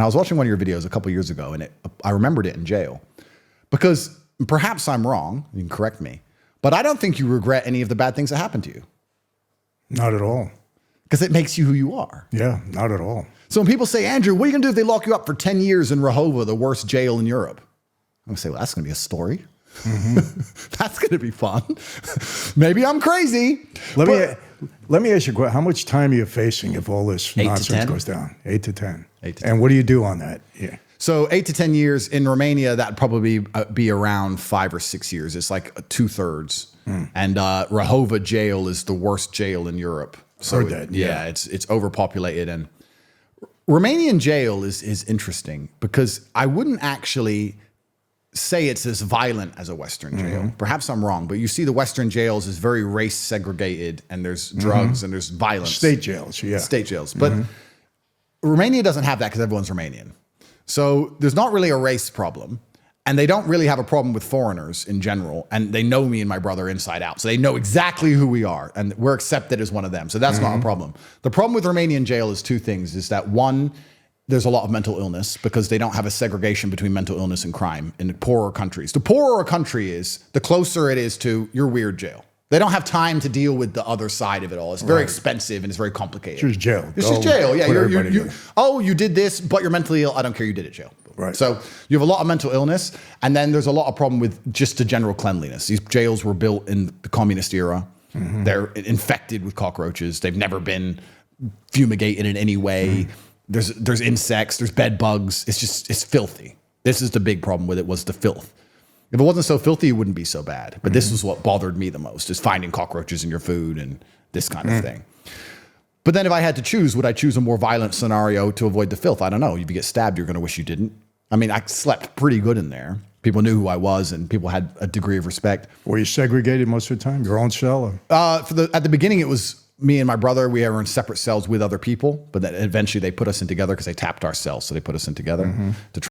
And I was watching one of your videos a couple years ago, and I remembered it in jail. Because perhaps I'm wrong, you can correct me, but I don't think you regret any of the bad things that happened to you. Not at all. Because it makes you who you are. Yeah, not at all. So when people say, Andrew, what are you going to do if they lock you up for 10 years in Rahova, the worst jail in Europe? I'm going to say, well, that's going to be a story. That's going to be fun. Maybe I'm crazy. Let me ask you a question. How much time are you facing if all this nonsense goes down? 8 to 10. 8 to 10. And what do you do on that? Yeah. So 8 to 10 years in Romania, that'd probably be around 5 or 6 years. It's like 2/3. And Rahova jail is the worst jail in Europe. So Heard that. Yeah. It's overpopulated. And Romanian jail is interesting because I wouldn't actually say it's as violent as a Western jail. Perhaps I'm wrong, but you see the Western jails is very race segregated, and there's drugs and there's violence. State jails, yeah. State jails. But Romania doesn't have that because everyone's Romanian. So there's not really a race problem. And they don't really have a problem with foreigners in general. And they know me and my brother inside out. So they know exactly who we are. And we're accepted as one of them. So that's not a problem. The problem with Romanian jail is two things. Is that one, there's a lot of mental illness because they don't have a segregation between mental illness and crime in the poorer countries. The poorer a country is, the closer it is to your weird jail. They don't have time to deal with the other side of it all. It's very expensive and it's very complicated. It's just jail. It's just jail. Yeah. You did this, but you're mentally ill. I don't care. You did it, jail. Right. So you have a lot of mental illness, and then there's a lot of problem with just the general cleanliness. These jails were built in the communist era. They're infected with cockroaches. They've never been fumigated in any way. There's insects. There's bed bugs. It's filthy. This is the big problem with it, was the filth. If it wasn't so filthy, it wouldn't be so bad. But this was what bothered me the most, is finding cockroaches in your food and this kind of thing. But then if I had to choose, would I choose a more violent scenario to avoid the filth? I don't know. If you get stabbed, you're going to wish you didn't. I mean, I slept pretty good in there. People knew who I was, and people had a degree of respect. Were you segregated most of the time? Your own cell? Or? At the beginning, it was me and my brother. We were in separate cells with other people, but then eventually they put us in together because they tapped our cells, so they put us in together to try